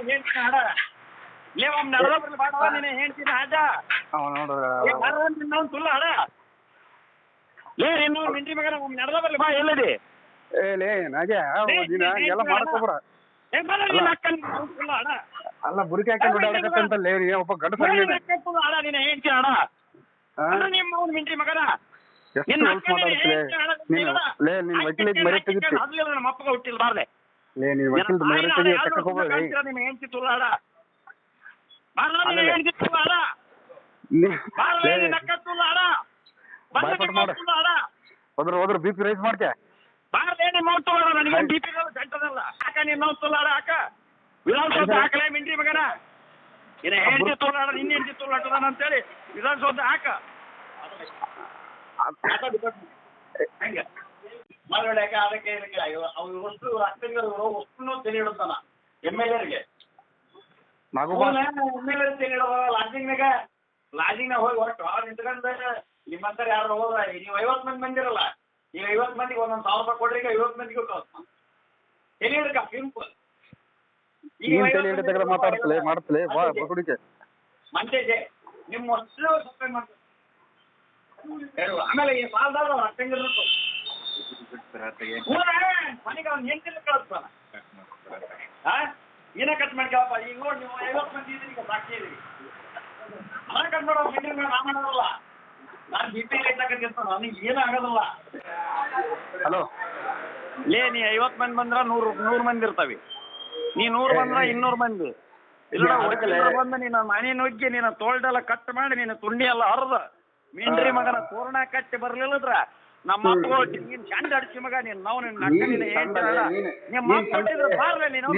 ಹೇಳ್ತೀನಿ ಹಾಡ ಲೇ ಒಮ್ಮೆ ನಡೆದ ಬರ್ಲಿ ಬಾಡವ ನೀನು ಹೇಳ್ತೀನಿ ಹಾಡ ಇನ್ನೊಂದು ತುಲ್ಲ ಹಾಡ ಲೇ ಇನ್ನೊಂದು ಮಿಂಟ್ರಿ ಮಗನ ಒಮ್ಮೆ ನಡೆದ ಬರ್ಲಿ ಬಾ ಎಲ್ಲದಿ ಲೇ ನಾಗೆ ಎಲ್ಲ ಮಾಡ್ಕೊಬಿಡ ತುಲ್ಲ ಹಾಡ ಅಲ್ಲ ಬುರ್ಕಿ ಹಾಕೊಂಡು ಓಡಾಡಕತ್ತಂತಲ್ಲೇ ಒಬ್ಬ ಗಂಡ ಹಾಡ ನೀನು ಹೇಳ್ತೀನಿ ಹಾಡ ನಿಮ್ಮ ಮಿಂಟ್ರಿ ಮಗನ ಎಷ್ಟು ಹೊಲ್ಸ್ ಮಾತಾಡ್ತಲೇ ನೀನು ಲೇ ನಿನ್ ವಕೀಲಿಗೆ ಮರೆ ತೆಗಿತಿ ನಮ್ಮ ಅಪ್ಪಗ ಹುಟ್ಟಿಲ್ಲ ಬಾರ್ಲೆ ಲೇ ನೀನ್ ವಕೀಲ್ ಮರೆ ತೆಗಿ ತಕ್ಕ ಹೋಗ್ಬೇಡ ನೀನು ಹೇಳ್ತಿ ತುಲ್ಲ ಹಾಡ ಬಾರ್ಲ ಹೇಳ್ತಿ ತುಲ್ಲ ಹಾಡ ಬಾರ್ಲೆ ನಕ್ಕ ತುಲ್ಲ ಹಾಡ ಬಾಯ್ಪಾಟ್ ಮಾಡ ಹೋದ್ರ ಬಿ ಪಿ ರೈಸ್ ಮಾಡ್ತೆ ಬಾರ್ಲೆ ನಿಮ್ಮ ಅವ್ರು ತುಲ್ಲ ನನಗೆ ಬಿ ಪಿ ಗಂಟದಲ್ಲ ಹಾಕ ನೀನು ತುಲ್ಲ ಹಾಡ ಹಾಕ ವಿಧಾನಸೌಧ ಹಾಕಲೇ ಮಿಂಟ್ರಿ ಮಗನ ನೀನು ಹೇಳ್ತಿ ತುಲ್ಲ ಹಾಡ ನಿನ್ನ ಹೇಳ್ತಿ ತುಲ್ಲ ಹಾಟದ ಅಂತೇಳಿ ವಿಧಾನಸೌಧ ಹಾಕ ಹಂಗೆ ಮಳವಳ್ಯಾಕ ಅದಕ್ಕೆ ಇದಕ್ಕೆ ಅವ್ರು ವಸ್ತು ಅಷ್ಟಂಗರು ವಸ್ತುನೂ ತೆರೆ ಇಡುತ್ತಾನ ಎಮ್ ಎಲ್ ಎರಿಗೆ ಎಮ್ ಎಲ್ ಎ ತೆರೆ ಇಡೋದ ಲಾಡ್ಜಿಂಗ್ನಾಗ ಹೋಗಿ ಒಟ್ಟು ಅವ್ರು ನಿಂತ್ಕೊಂಡು ನಿಮ್ಮಂತರ ಯಾರು ಹೋದ್ರ ನೀವು 50 ಮಂದಿ ಬಂದಿರಲ್ಲ ನೀವು 50 ಮಂದಿಗೆ ಒಂದೊಂದು 1000 ರೂಪಾಯಿ ಕೊಡ್ರಿ 50 ಮಂದಿಗೂ ತೆರೆ ಹಿಡ್ಕ ಸಿಂಪಲ್ ಮಾತಾಡ್ತಲೇ ಮಾಡ್ತಲೇ ಕುಡಿಕೆ ಮಂಚೆ ನಿಮ್ಮ ಅಷ್ಟು ಸಪ್ಲೈ ಮಾಡ್ತಾರೆ ಆಮೇಲೆ ಈ ಸಾಲದಾಗ ಅವ್ರು ಅಷ್ಟಂಗಿರ್ಬೇಕು ಮನೆಗೆ ಅವ್ನು ಹೆಂಗಿಲ್ಲ ಕಳಿಸ್ತಾನ ಏನೇ ಕಟ್ ಮಾಡ್ಕೊಳಪ್ಪ ಈಗ ನೋಡಿ ನೀವು 50 ಮಂದಿ ಇದ್ರಿ ಈಗ ಸಾಕ್ಷಿ ಇದೀವಿ ಅದ ಕಟ್ ಮಾಡೋ ಮಿಂಟ್ರಿ ಮೇಲೆ ನಾ ಮಾಡೋದಲ್ಲ ನಾನು ಬಿ ಪಿ ರೇಟ್ ಹಾಕಿರ್ತಾನ ನನಗೆ ಏನೂ ಆಗೋದಿಲ್ಲ ಹಲೋ ಲೇ ನೀ 50 ಮಂದಿ ಬಂದ್ರ 100 ಮಂದಿ ಇರ್ತಾವೆ ನೀ 100 ಬಂದ್ರ 200 ಮಂದಿ ಇಲ್ಲ ಬಂದ ನೀನು ಮನೆ ನುಗ್ಗಿ ನೀನು ತೋಳ್ದೆಲ್ಲ ಕಟ್ ಮಾಡಿ ನೀನು ತುಂಡಿ ಎಲ್ಲ ಹರಿದ ಮಿಂಟ್ರಿ ಮಗನ ತೋರಣ ಕಟ್ಟಿ ಬರ್ಲಿಲ್ಲದ್ರ ನಮ್ಮ ಅಪ್ಪ ನೀನ್ ಚಂಡ ಅಡಿಸಿ ಮಗ ನೀನ್ ನಾವು ನಿನ್ನ ನಿಮ್ಮ ಕೊಟ್ಟಿದ್ರೆ ಬಾರ್ಲೆ ನೀನು